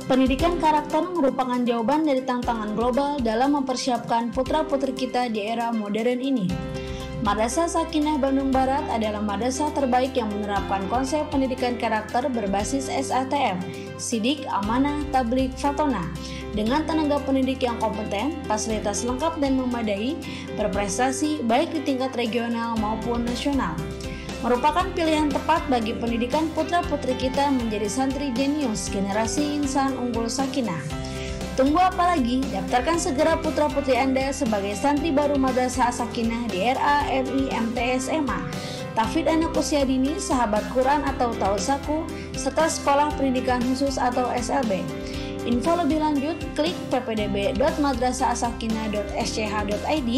Pendidikan karakter merupakan jawaban dari tantangan global dalam mempersiapkan putra-putri kita di era modern ini. Madrasah Sakinah Bandung Barat adalah madrasah terbaik yang menerapkan konsep pendidikan karakter berbasis SATM, Sidik, Amanah, Tabligh, Fatona, dengan tenaga pendidik yang kompeten, fasilitas lengkap dan memadai, berprestasi baik di tingkat regional maupun nasional. Merupakan pilihan tepat bagi pendidikan putra-putri kita menjadi santri jenius generasi insan unggul Sakinah. Tunggu apa lagi? Daftarkan segera putra-putri Anda sebagai santri baru Madrasah Sakinah di RA MI MTS MA, tahfidz anak usia dini, sahabat Quran atau tausaku, serta sekolah pendidikan khusus atau SLB. Info lebih lanjut, klik ppdb.madrasahasakinah.sch.id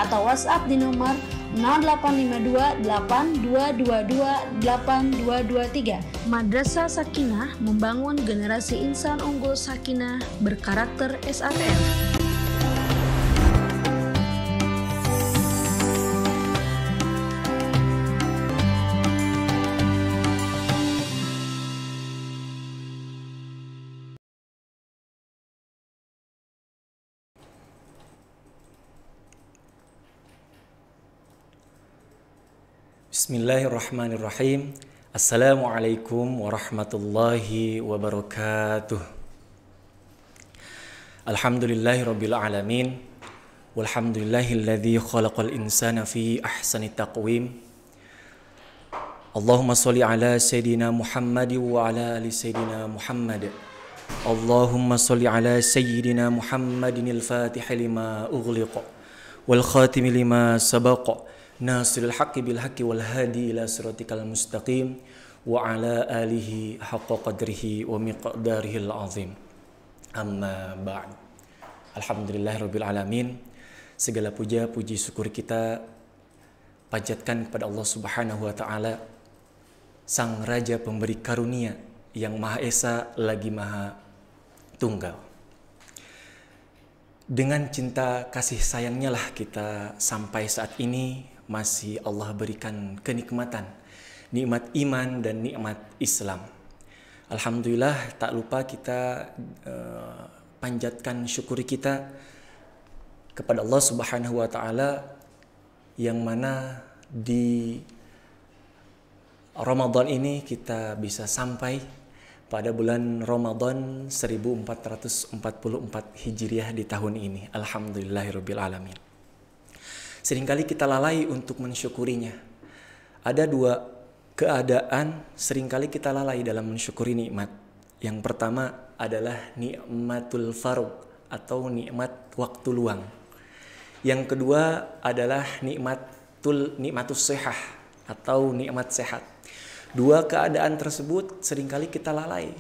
atau WhatsApp di nomor 0852 8222 8223. Madrasah Sakinah membangun generasi insan unggul Sakinah berkarakter SATM. Bismillahirrahmanirrahim. Assalamualaikum warahmatullahi wabarakatuh. Alhamdulillahirabbil alamin. Walhamdulillahilladzi khalaqal insana fi ahsani taqwim. Allahumma shalli ala sayidina Muhammad wa ala ali sayidina Muhammad. Allahumma shalli ala sayidina Muhammadinil fatih lima ughliqa wal khatim lima sabaqa. Nasirul haqqi bil haqqi wal hadi ila siratikal mustaqim wa ala alihi haqqa qadrihi wa miqdarihil azim. Amma ba'd. Alhamdulillahirabbil alamin. Segala puja puji syukur kita panjatkan kepada Allah Subhanahu wa taala, Sang Raja pemberi karunia yang Maha Esa lagi Maha Tunggal. Dengan cinta kasih sayangnya lah kita sampai saat ini masih Allah berikan kenikmatan, nikmat iman dan nikmat Islam. Alhamdulillah, tak lupa kita panjatkan syukur kita kepada Allah Subhanahu wa taala yang mana di Ramadan ini kita bisa sampai pada bulan Ramadan 1444 Hijriah di tahun ini. Alhamdulillahirabbil alamin. Seringkali kita lalai untuk mensyukurinya. Ada dua keadaan seringkali kita lalai dalam mensyukuri nikmat. Yang pertama adalah nikmatul farugh atau nikmat waktu luang. Yang kedua adalah nikmatus sehah atau nikmat sehat. Dua keadaan tersebut seringkali kita lalai.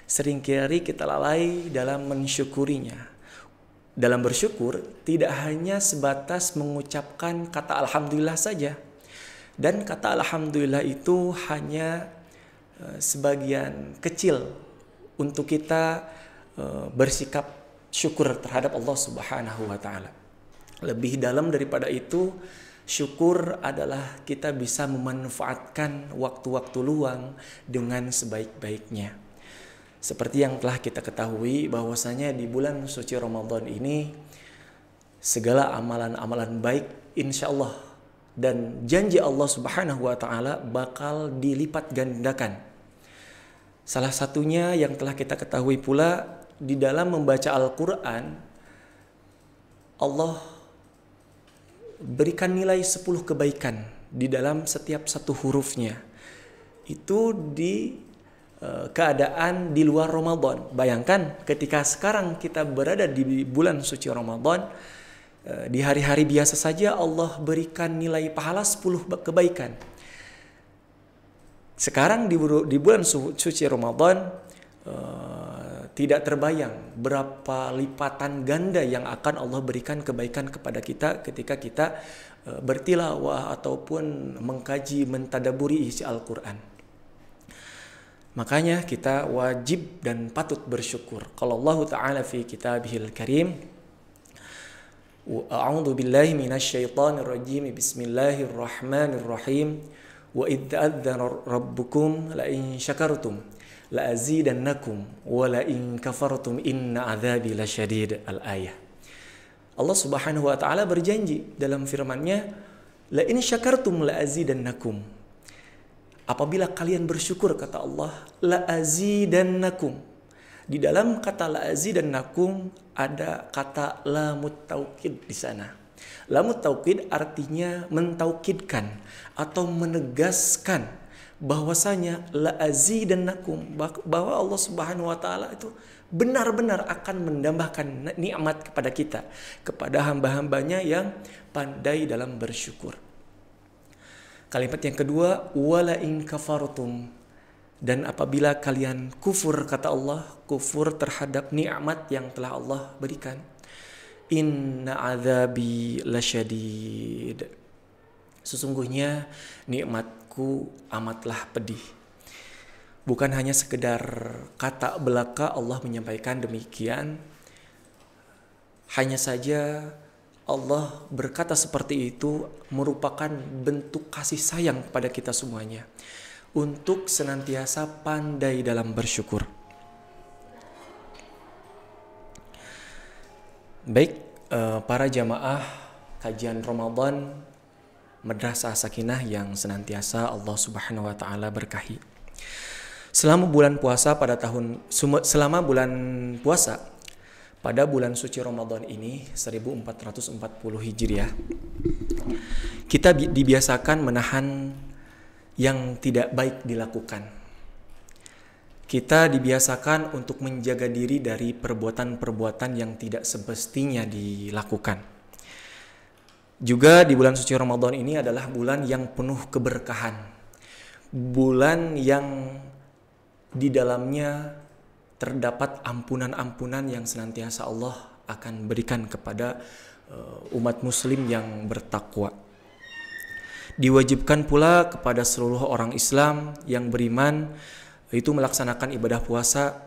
Seringkali kita lalai dalam mensyukurinya. Dalam bersyukur tidak hanya sebatas mengucapkan kata alhamdulillah saja. Dan kata alhamdulillah itu hanya sebagian kecil untuk kita bersikap syukur terhadap Allah Subhanahu wa taala. Lebih dalam daripada itu, syukur adalah kita bisa memanfaatkan waktu-waktu luang dengan sebaik-baiknya. Seperti yang telah kita ketahui bahwasanya di bulan suci Ramadan ini segala amalan-amalan baik insya Allah dan janji Allah Subhanahu wa taala bakal dilipat gandakan. Salah satunya yang telah kita ketahui pula di dalam membaca Al-Quran, Allah berikan nilai 10 kebaikan di dalam setiap satu hurufnya. Itu di keadaan di luar Ramadan. Bayangkan ketika sekarang kita berada di bulan suci Ramadan, di hari-hari biasa saja Allah berikan nilai pahala 10 kebaikan. Sekarang di bulan suci Ramadan tidak terbayang berapa lipatan ganda yang akan Allah berikan kebaikan kepada kita ketika kita bertilawah ataupun mengkaji, mentadaburi isi Al-Quran. Makanya kita wajib dan patut bersyukur. Kalau Allah Ta'ala fi kitabihil karim, A'udzu billahi minasyaitonir rajim. Bismillahirrahmanirrahim. Wa idh ta'adzana rabbukum la in syakartum la azidannakum wa la in kafartum inna adzabi lasyadid. Al-ayah. Allah Subhanahu wa taala berjanji dalam firman-Nya, la in syakartum la azidannakum. Apabila kalian bersyukur, kata Allah, la azidannakum. Di dalam kata la azidannakum ada kata lamut taukid di sana. Lamut taukid artinya mentaukidkan atau menegaskan bahwasanya la azidannakum, bahwa Allah Subhanahu wa taala itu benar-benar akan menambahkan nikmat kepada kita, kepada hamba-hambanya yang pandai dalam bersyukur. Kalimat yang kedua, wala in kafartum, dan apabila kalian kufur, kata Allah, kufur terhadap nikmat yang telah Allah berikan, inna adzabi lasyadid, sesungguhnya nikmatku amatlah pedih. Bukan hanya sekedar kata belaka Allah menyampaikan demikian, hanya saja Allah berkata seperti itu merupakan bentuk kasih sayang pada kita semuanya untuk senantiasa pandai dalam bersyukur. Baik, para jamaah kajian Ramadan Madrasah Sakinah yang senantiasa Allah Subhanahu wa taala berkahi. Selama bulan puasa pada bulan suci Ramadan ini 1440 Hijriah, kita dibiasakan menahan yang tidak baik dilakukan. Kita dibiasakan untuk menjaga diri dari perbuatan-perbuatan yang tidak semestinya dilakukan. Juga di bulan suci Ramadan ini adalah bulan yang penuh keberkahan. Bulan yang di dalamnya terdapat ampunan-ampunan yang senantiasa Allah akan berikan kepada umat muslim yang bertakwa. Diwajibkan pula kepada seluruh orang Islam yang beriman itu melaksanakan ibadah puasa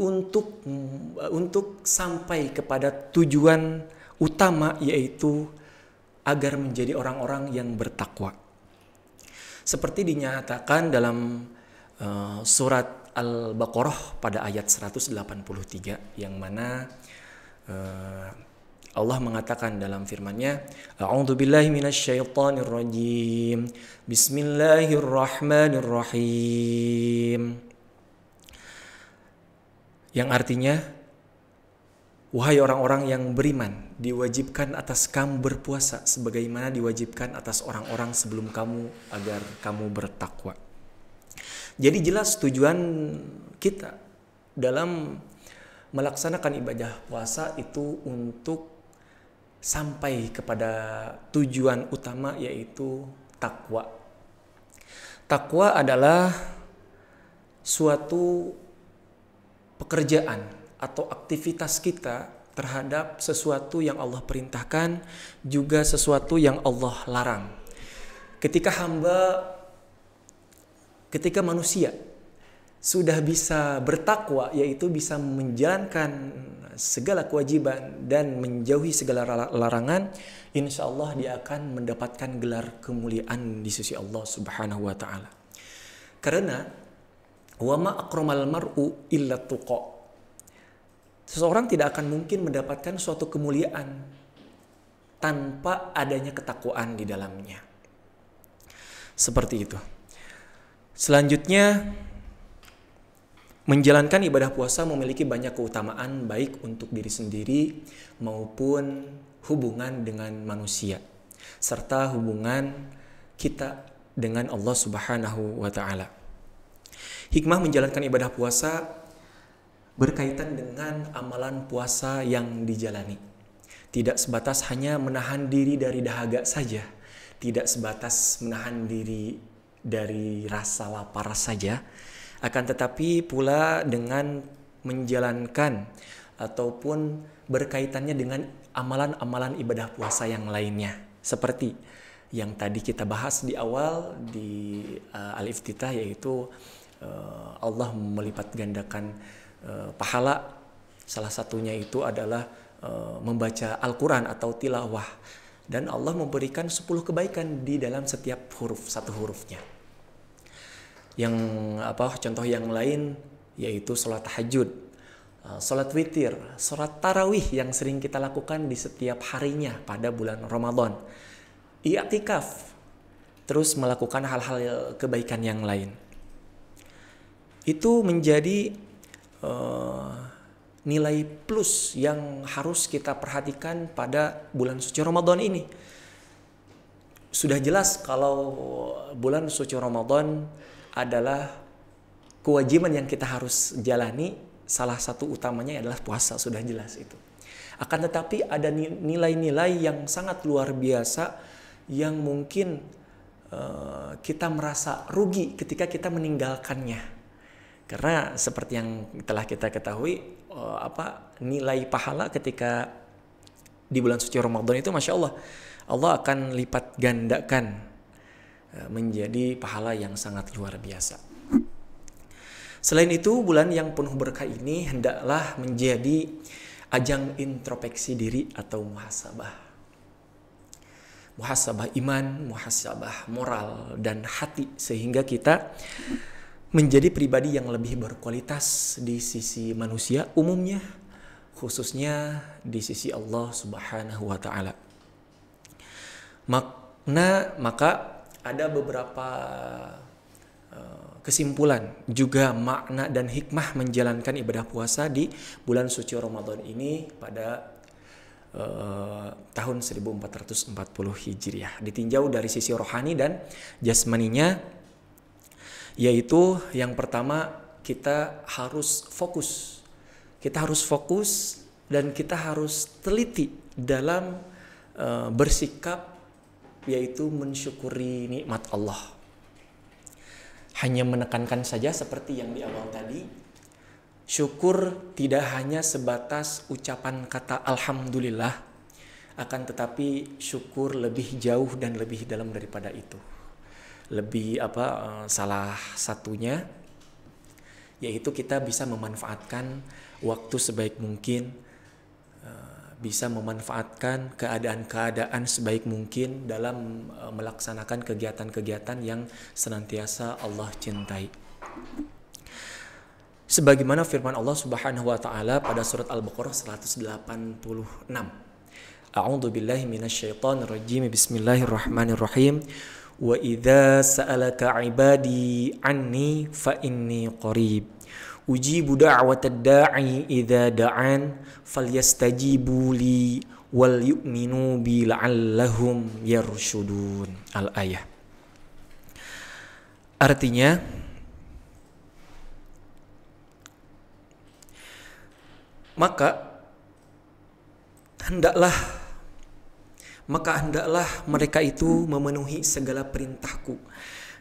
untuk sampai kepada tujuan utama, yaitu agar menjadi orang-orang yang bertakwa. Seperti dinyatakan dalam surat Al-Baqarah pada ayat 183, yang mana Allah mengatakan dalam firman-Nya, A'udzubillahi minasyaitonirrajim. Bismillahirrahmanirrahim. Yang artinya, wahai orang-orang yang beriman, diwajibkan atas kamu berpuasa sebagaimana diwajibkan atas orang-orang sebelum kamu agar kamu bertakwa. Jadi jelas tujuan kita dalam melaksanakan ibadah puasa itu untuk sampai kepada tujuan utama, yaitu takwa. Takwa adalah suatu pekerjaan atau aktivitas kita terhadap sesuatu yang Allah perintahkan, juga sesuatu yang Allah larang. Ketika manusia sudah bisa bertakwa, yaitu bisa menjalankan segala kewajiban dan menjauhi segala larangan, insya Allah dia akan mendapatkan gelar kemuliaan di sisi Allah Subhanahu wa ta'ala. Karena wa ma akramal mar'u illa tuqa, seseorang tidak akan mungkin mendapatkan suatu kemuliaan tanpa adanya ketakwaan di dalamnya. Seperti itu. Selanjutnya, menjalankan ibadah puasa memiliki banyak keutamaan, baik untuk diri sendiri maupun hubungan dengan manusia, serta hubungan kita dengan Allah Subhanahu wa ta'ala. Hikmah menjalankan ibadah puasa berkaitan dengan amalan puasa yang dijalani. Tidak sebatas hanya menahan diri dari dahaga saja, tidak sebatas menahan diri dari rasa lapar saja, akan tetapi pula dengan menjalankan ataupun berkaitannya dengan amalan-amalan ibadah puasa yang lainnya, seperti yang tadi kita bahas di awal di Al-Iftitah, yaitu Allah melipat gandakan pahala. Salah satunya itu adalah membaca Al-Quran atau tilawah Dan Allah memberikan 10 kebaikan di dalam setiap huruf, satu hurufnya. Yang contoh yang lain yaitu sholat tahajud, sholat witir, sholat tarawih yang sering kita lakukan di setiap harinya pada bulan Ramadan, i'tikaf, terus melakukan hal-hal kebaikan yang lain. Itu menjadi nilai plus yang harus kita perhatikan pada bulan suci Ramadan ini. Sudah jelas kalau bulan suci Ramadan adalah kewajiban yang kita harus jalani, salah satu utamanya adalah puasa, sudah jelas itu. Akan tetapi ada nilai-nilai yang sangat luar biasa yang mungkin kita merasa rugi ketika kita meninggalkannya. Karena seperti yang telah kita ketahui, nilai pahala ketika di bulan suci Ramadan itu Masya Allah, Allah akan lipat gandakan menjadi pahala yang sangat luar biasa. Selain itu, bulan yang penuh berkah ini hendaklah menjadi ajang introspeksi diri atau muhasabah. Muhasabah iman, muhasabah moral dan hati, sehingga kita menjadi pribadi yang lebih berkualitas di sisi manusia umumnya, khususnya di sisi Allah Subhanahu wa taala. Maka ada beberapa kesimpulan juga makna dan hikmah menjalankan ibadah puasa di bulan suci Ramadan ini pada tahun 1440 Hijriah. Ditinjau dari sisi rohani dan jasmaninya, yaitu yang pertama, kita harus fokus. Kita harus fokus dan kita harus teliti dalam bersikap, yaitu mensyukuri nikmat Allah. Hanya menekankan saja seperti yang di awal tadi, syukur tidak hanya sebatas ucapan kata alhamdulillah, akan tetapi syukur lebih jauh dan lebih dalam daripada itu. Salah satunya yaitu kita bisa memanfaatkan waktu sebaik mungkin, bisa memanfaatkan keadaan-keadaan sebaik mungkin dalam melaksanakan kegiatan-kegiatan yang senantiasa Allah cintai. Sebagaimana firman Allah Subhanahu wa taala pada surat Al-Baqarah 186. A'udzu billahi minasyaitonir rajim. Bismillahirrahmanirrahim. Wa idza sa'alaka 'ibadi 'anni fa inni qarib ujibu da'watad da'i idza da'an falyastajibu li wal yu'minu bi la'allahum yarshudun. Al-ayah. Artinya, maka hendaklah mereka itu memenuhi segala perintahku,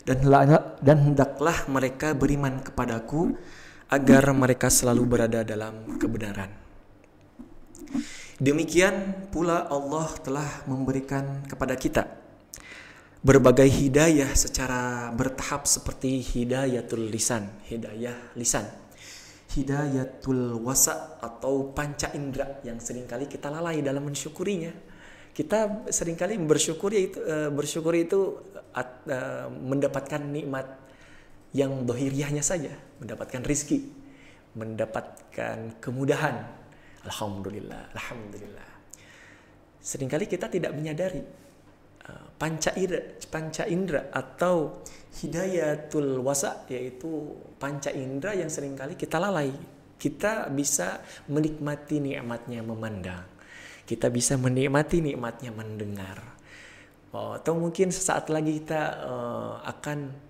dan hendaklah mereka beriman kepadaku agar mereka selalu berada dalam kebenaran. Demikian pula Allah telah memberikan kepada kita berbagai hidayah secara bertahap, seperti hidayatul lisan, hidayatul wasa atau panca indera yang seringkali kita lalai dalam mensyukurinya. Kita seringkali bersyukur itu mendapatkan nikmat yang dohiriahnya saja, mendapatkan rizki, mendapatkan kemudahan. Alhamdulillah. Seringkali kita tidak menyadari panca indera atau hidayatul wasa, yaitu panca indera yang seringkali kita lalai. Kita bisa menikmati nikmatnya memandang, kita bisa menikmati nikmatnya mendengar, atau mungkin sesaat lagi kita akan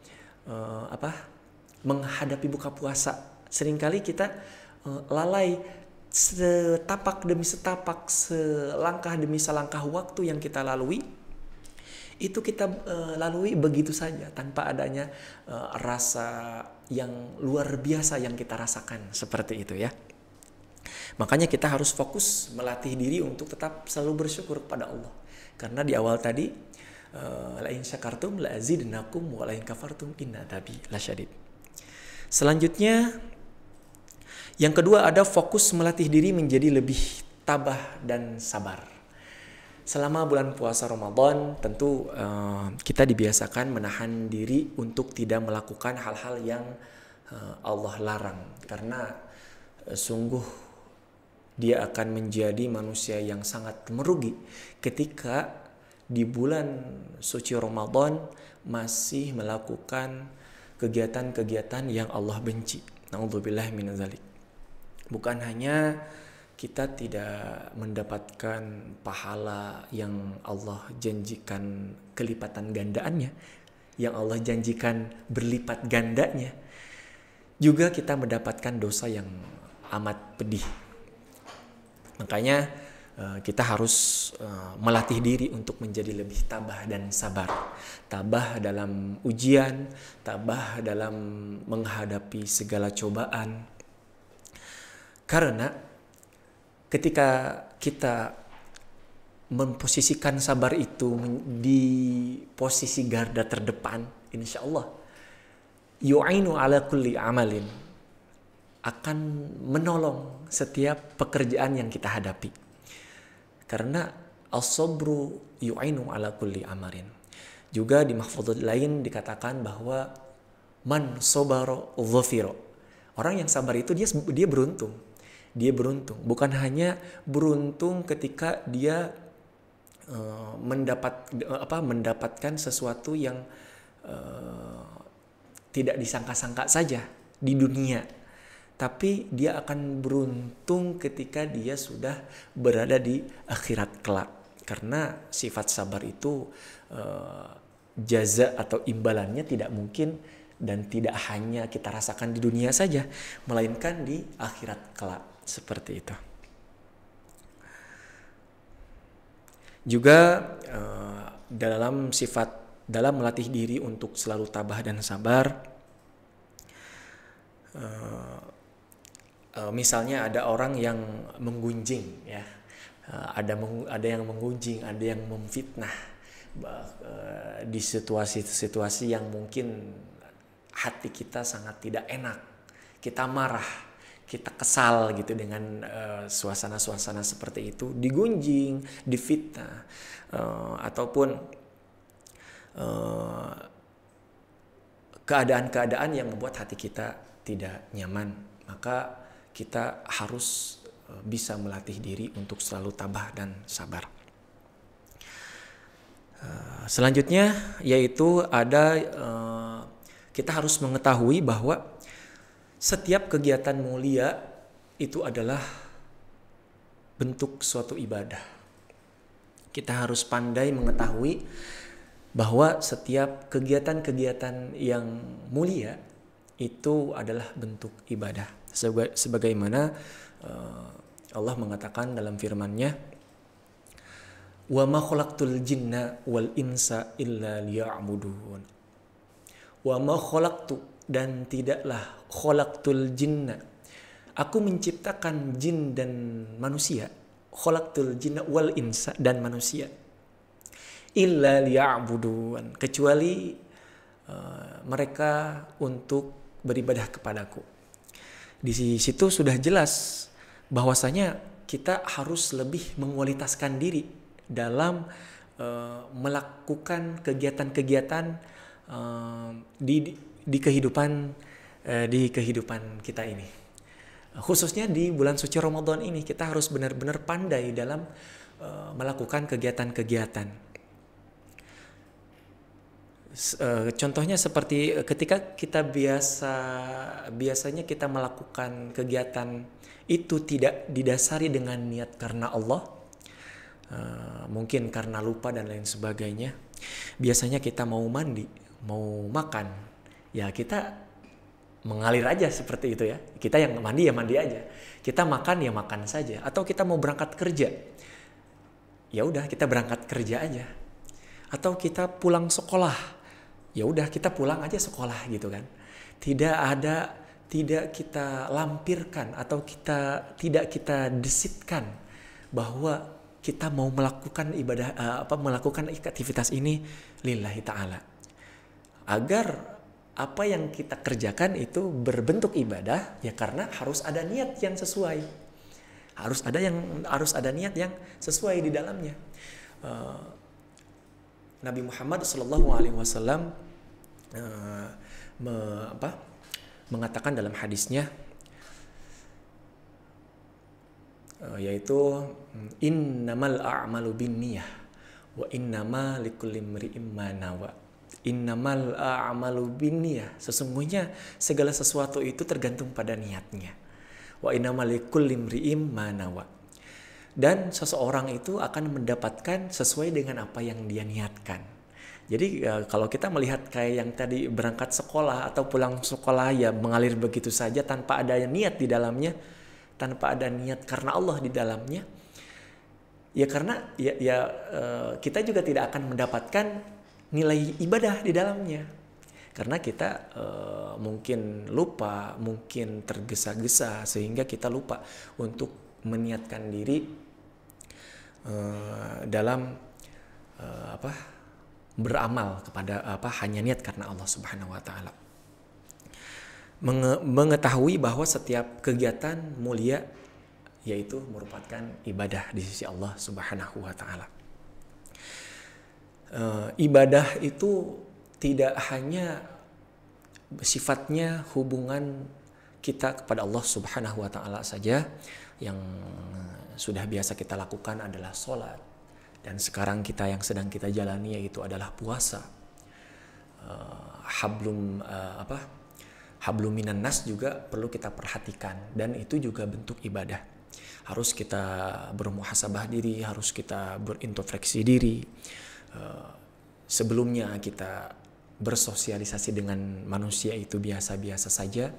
menghadapi buka puasa. Seringkali kita lalai, setapak demi setapak, selangkah demi selangkah waktu yang kita lalui, itu kita lalui begitu saja tanpa adanya rasa yang luar biasa yang kita rasakan, seperti itu ya. Makanya kita harus fokus melatih diri untuk tetap selalu bersyukur kepada Allah. Karena di awal tadi, la in syakartum la azidannakum wa la in kafartum inna adzabi lasyadid. Selanjutnya, yang kedua ada fokus melatih diri menjadi lebih tabah dan sabar. Selama bulan puasa Ramadan tentu kita dibiasakan menahan diri untuk tidak melakukan hal-hal yang Allah larang, karena sungguh dia akan menjadi manusia yang sangat merugi ketika di bulan suci Ramadan masih melakukan kegiatan-kegiatan yang Allah benci. Na'udzubillah min dzalik. Bukan hanya kita tidak mendapatkan pahala yang Allah janjikan kelipatan gandaannya, yang Allah janjikan berlipat gandanya, juga kita mendapatkan dosa yang amat pedih. Makanya kita harus melatih diri untuk menjadi lebih tabah dan sabar. Tabah dalam ujian, tabah dalam menghadapi segala cobaan. Karena ketika kita memposisikan sabar itu di posisi garda terdepan, insya Allah yu'inu ala kulli amalin, akan menolong setiap pekerjaan yang kita hadapi. Karena as-sabru yu'inu ala kulli amalin. Juga di mahfudz lain dikatakan bahwa man sabara dhafira. Orang yang sabar itu dia beruntung. Dia beruntung, bukan hanya beruntung ketika dia mendapatkan sesuatu yang tidak disangka-sangka saja di dunia, tapi dia akan beruntung ketika dia sudah berada di akhirat kelak. Karena sifat sabar itu jaza atau imbalannya tidak mungkin dan tidak hanya kita rasakan di dunia saja, melainkan di akhirat kelak. Seperti itu. Juga dalam melatih diri untuk selalu tabah dan sabar, misalnya ada orang yang menggunjing, ya, ada yang menggunjing, ada yang memfitnah di situasi-situasi yang mungkin hati kita sangat tidak enak, kita marah, kita kesal gitu dengan suasana-suasana seperti itu, digunjing, difitnah, ataupun keadaan-keadaan yang membuat hati kita tidak nyaman, maka kita harus bisa melatih diri untuk selalu tabah dan sabar. Selanjutnya yaitu kita harus mengetahui bahwa setiap kegiatan mulia itu adalah bentuk suatu ibadah. Kita harus pandai mengetahui bahwa setiap kegiatan-kegiatan yang mulia itu adalah bentuk ibadah. Sebagaimana Allah mengatakan dalam firman-Nya, "Wa ma khalaqtul jinna wal insa illa liya'budun." Wa ma khalaqtu, dan tidaklah, khalaqtul jinna, aku menciptakan jin dan manusia, khalaqtul jinna wal insa, dan manusia, illa liya'budun, kecuali mereka untuk beribadah kepadaku. Di situ sudah jelas bahwasanya kita harus lebih mengualitaskan diri dalam melakukan kegiatan-kegiatan di kehidupan kita ini. Khususnya di bulan suci Ramadan ini kita harus benar-benar pandai dalam melakukan kegiatan-kegiatan. Contohnya seperti ketika kita biasanya kita melakukan kegiatan itu tidak didasari dengan niat karena Allah, mungkin karena lupa dan lain sebagainya. Biasanya kita mau mandi, mau makan, ya kita mengalir aja seperti itu ya. Kita yang mandi ya mandi aja. Kita makan ya makan saja. Atau kita mau berangkat kerja, ya udah kita berangkat kerja aja. Atau kita pulang sekolah, ya udah kita pulang aja sekolah gitu kan. Tidak kita lampirkan atau tidak kita desitkan bahwa kita mau melakukan melakukan aktivitas ini lillahi ta'ala, agar apa yang kita kerjakan itu berbentuk ibadah, ya karena harus ada niat yang sesuai, harus ada niat yang sesuai di dalamnya. Nabi Muhammad SAW mengatakan dalam hadisnya, yaitu innamal a'malu binniyah wa innama likulli imri'in ma nawa. Innamal a'malu binniyah, sesungguhnya segala sesuatu itu tergantung pada niatnya. Wa innamal likulli imri'in ma nawa. Dan seseorang itu akan mendapatkan sesuai dengan apa yang dia niatkan. Jadi kalau kita melihat kayak yang tadi berangkat sekolah atau pulang sekolah ya mengalir begitu saja tanpa ada niat di dalamnya, tanpa ada niat karena Allah di dalamnya, ya karena kita juga tidak akan mendapatkan nilai ibadah di dalamnya. Karena kita mungkin lupa, mungkin tergesa-gesa sehingga kita lupa untuk meniatkan diri dalam beramal kepada hanya niat karena Allah Subhanahu wa taala. Mengetahui bahwa setiap kegiatan mulia yaitu merupakan ibadah di sisi Allah Subhanahu wa taala. Ibadah itu tidak hanya sifatnya hubungan kita kepada Allah Subhanahu wa taala saja. Yang sudah biasa kita lakukan adalah sholat, dan sekarang yang sedang kita jalani yaitu adalah puasa. Hablum minan nas juga perlu kita perhatikan, dan itu juga bentuk ibadah. Harus kita bermuhasabah diri, harus kita berintrospeksi diri. Sebelumnya kita bersosialisasi dengan manusia itu biasa-biasa saja.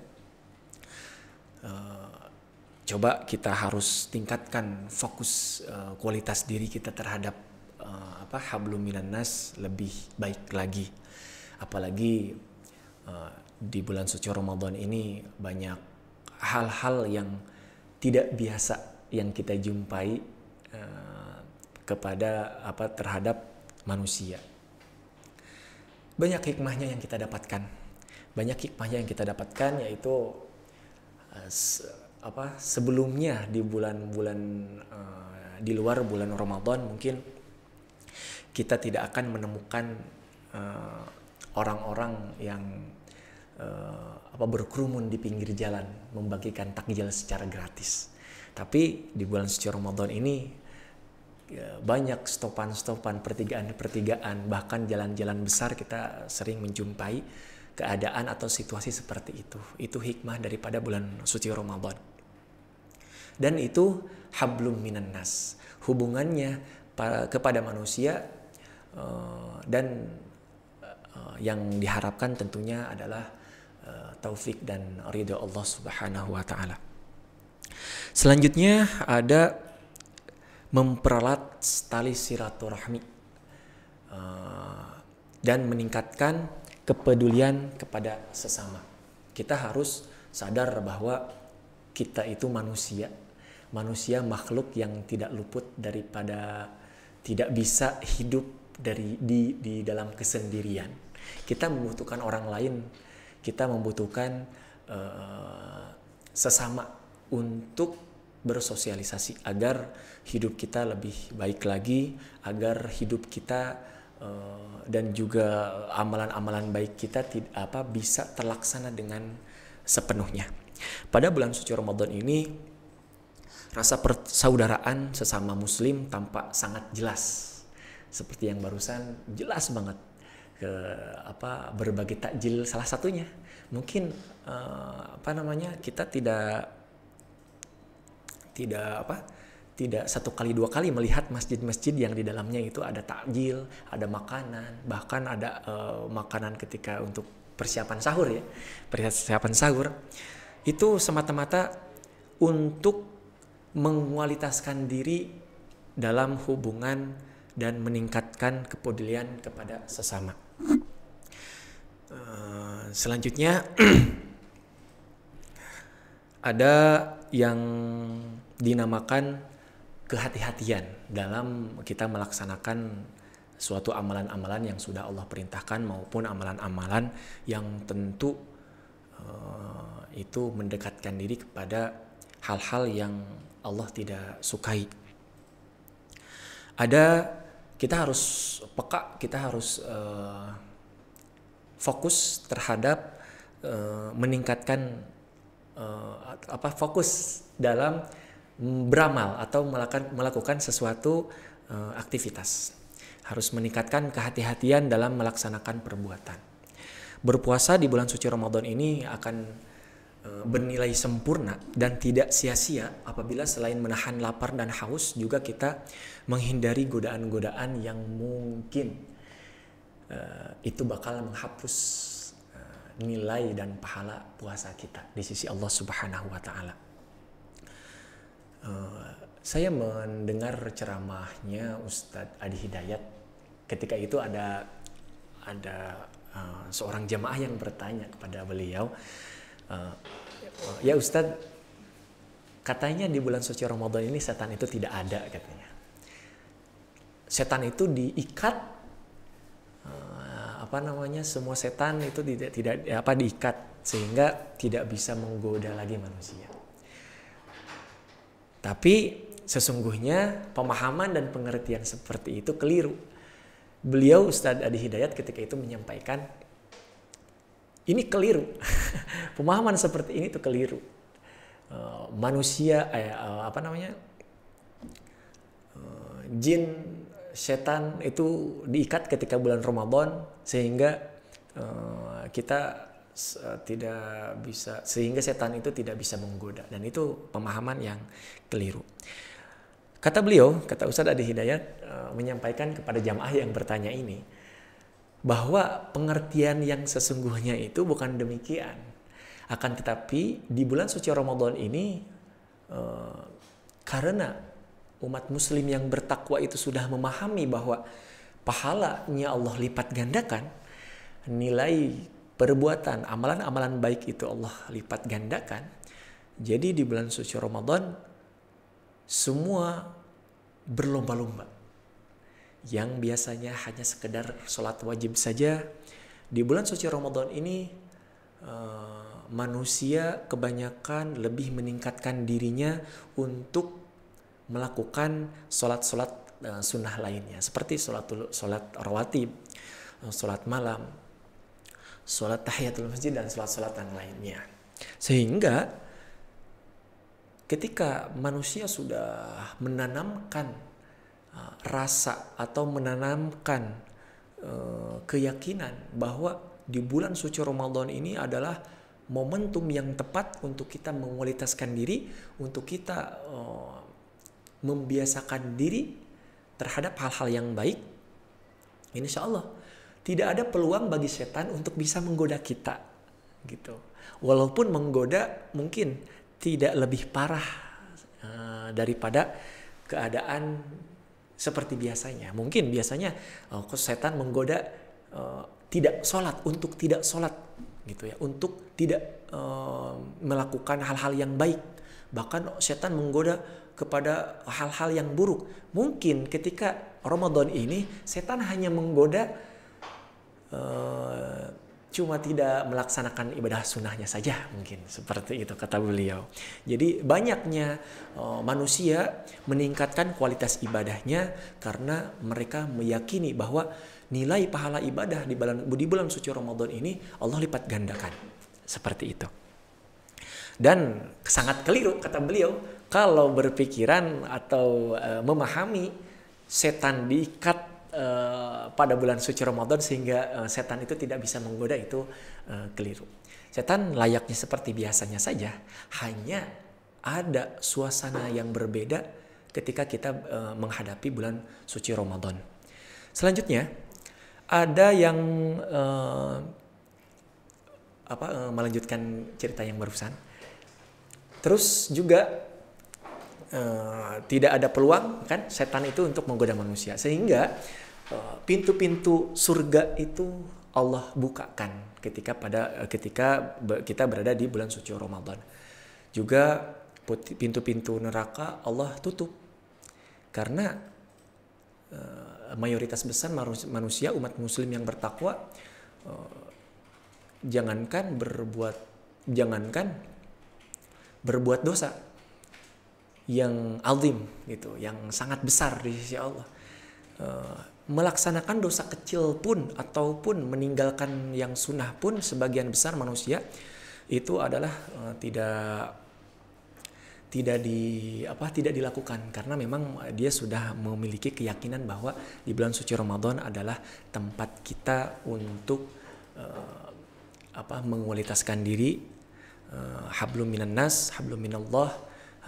Coba kita harus tingkatkan fokus kualitas diri kita terhadap hablum minan nas lebih baik lagi. Apalagi di bulan suci Ramadan ini banyak hal-hal yang tidak biasa yang kita jumpai terhadap manusia. Banyak hikmahnya yang kita dapatkan. Yaitu sebelumnya di bulan-bulan di luar bulan Ramadan mungkin kita tidak akan menemukan orang-orang yang berkerumun di pinggir jalan membagikan takjil secara gratis. Tapi di bulan suci Ramadan ini banyak stopan-stopan, pertigaan-pertigaan, bahkan jalan-jalan besar kita sering menjumpai keadaan atau situasi seperti itu. Itu hikmah daripada bulan suci Ramadan. Dan itu hablum minan nas, hubungannya kepada manusia, dan yang diharapkan tentunya adalah taufik dan ridha Allah Subhanahu wa taala. Selanjutnya ada memperalat tali silaturahmi dan meningkatkan kepedulian kepada sesama. Kita harus sadar bahwa kita itu manusia makhluk yang tidak luput daripada tidak bisa hidup di dalam kesendirian. Kita membutuhkan orang lain, kita membutuhkan sesama untuk bersosialisasi agar hidup kita lebih baik lagi, agar hidup kita dan juga amalan-amalan baik kita bisa terlaksana dengan sepenuhnya. Pada bulan suci Ramadan ini rasa persaudaraan sesama muslim tampak sangat jelas. Seperti yang barusan jelas banget berbagi takjil salah satunya. Mungkin kita tidak satu kali dua kali melihat masjid-masjid yang di dalamnya itu ada takjil, ada makanan, bahkan ada makanan ketika untuk persiapan sahur ya. Persiapan sahur itu semata-mata untuk mengualitaskan diri dalam hubungan dan meningkatkan kepedulian kepada sesama. Selanjutnya ada yang dinamakan kehati-hatian dalam kita melaksanakan suatu amalan-amalan yang sudah Allah perintahkan maupun amalan-amalan yang tentu itu mendekatkan diri kepada hal-hal yang Allah tidak sukai. Ada kita harus peka, kita harus fokus terhadap meningkatkan fokus dalam beramal atau melakukan sesuatu aktivitas. Harus meningkatkan kehati-hatian dalam melaksanakan perbuatan. Berpuasa di bulan suci Ramadan ini akan bernilai sempurna dan tidak sia-sia apabila selain menahan lapar dan haus juga kita menghindari godaan-godaan yang mungkin itu bakal menghapus nilai dan pahala puasa kita di sisi Allah Subhanahu wa taala. Saya mendengar ceramahnya Ustadz Adi Hidayat. Ketika itu ada seorang jamaah yang bertanya kepada beliau, ya Ustadz, katanya di bulan suci Ramadan ini setan itu tidak ada katanya. Setan itu diikat, semua setan itu tidak diikat sehingga tidak bisa menggoda lagi manusia. Tapi sesungguhnya pemahaman dan pengertian seperti itu keliru. Beliau Ustadz Adi Hidayat ketika itu menyampaikan, ini keliru. Pemahaman seperti ini tuh keliru. Manusia, jin, setan itu diikat ketika bulan Ramadan sehingga sehingga setan itu tidak bisa menggoda, dan itu pemahaman yang keliru. Kata Ustadz Adi Hidayat menyampaikan kepada jamaah yang bertanya ini bahwa pengertian yang sesungguhnya itu bukan demikian. Akan tetapi di bulan suci Ramadan ini karena umat muslim yang bertakwa itu sudah memahami bahwa pahalanya Allah lipat gandakan, nilai perbuatan, amalan-amalan baik itu Allah lipat gandakan. Jadi di bulan suci Ramadan semua berlomba-lomba. Yang biasanya hanya sekedar sholat wajib saja, di bulan suci Ramadan ini manusia kebanyakan lebih meningkatkan dirinya untuk melakukan sholat-sholat sunnah lainnya, seperti sholat rawatib, sholat malam, sholat tahiyatul masjid, dan sholat-sholat yang lainnya. Sehingga ketika manusia sudah menanamkan rasa atau menanamkan keyakinan bahwa di bulan suci Ramadan ini adalah momentum yang tepat untuk kita mengualitaskan diri, untuk kita membiasakan diri terhadap hal-hal yang baik, insya Allah tidak ada peluang bagi setan untuk bisa menggoda kita, gitu. Walaupun menggoda mungkin tidak lebih parah daripada keadaan seperti biasanya. Mungkin biasanya setan menggoda tidak sholat, untuk tidak sholat, gitu ya, untuk tidak melakukan hal-hal yang baik. Bahkan setan menggoda kepada hal-hal yang buruk. Mungkin ketika Ramadan ini setan hanya menggoda cuma tidak melaksanakan ibadah sunnahnya saja, mungkin seperti itu kata beliau. Jadi banyaknya manusia meningkatkan kualitas ibadahnya karena mereka meyakini bahwa nilai pahala ibadah di bulan suci Ramadan ini Allah lipat gandakan, seperti itu. Dan sangat keliru kata beliau kalau berpikiran atau memahami setan diikat pada bulan suci Ramadan sehingga setan itu tidak bisa menggoda, itu keliru. Setan layaknya seperti biasanya saja, hanya ada suasana yang berbeda ketika kita menghadapi bulan suci Ramadan. Selanjutnya ada yang melanjutkan cerita yang barusan. Terus juga tidak ada peluang kan setan itu untuk menggoda manusia, sehingga pintu-pintu surga itu Allah bukakan ketika kita berada di bulan suci Ramadan. Juga pintu-pintu neraka Allah tutup karena mayoritas besar manusia umat muslim yang bertakwa jangankan berbuat dosa yang azim gitu, yang sangat besar di sisi Allah, melaksanakan dosa kecil pun ataupun meninggalkan yang sunnah pun sebagian besar manusia itu adalah tidak dilakukan karena memang dia sudah memiliki keyakinan bahwa di bulan suci Ramadan adalah tempat kita untuk mengualitaskan diri, hablum minan nas, hablum minallah,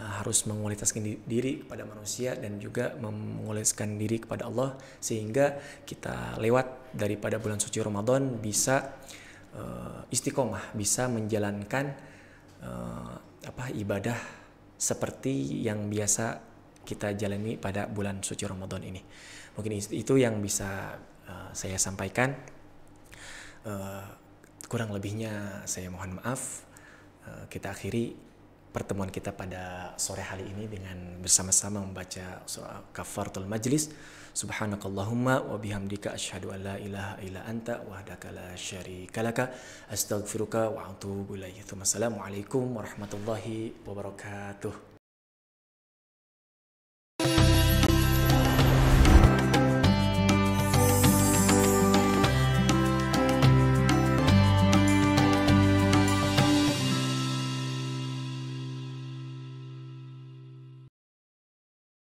harus mengualitaskan diri kepada manusia dan juga mengualitaskan diri kepada Allah sehingga kita lewat daripada bulan suci Ramadan bisa istiqomah, bisa menjalankan ibadah seperti yang biasa kita jalani pada bulan suci Ramadan ini. Mungkin itu yang bisa saya sampaikan. Kurang lebihnya saya mohon maaf. Kita akhiri pertemuan kita pada sore hari ini dengan bersama-sama membaca surah Kafaratul Majlis. Subhanakallahumma wa bihamdika asyhadu an la ilaha illa anta wahdaka la syarika laka astaghfiruka wa atubu ilaik. Wassalamualaikum warahmatullahi wabarakatuh.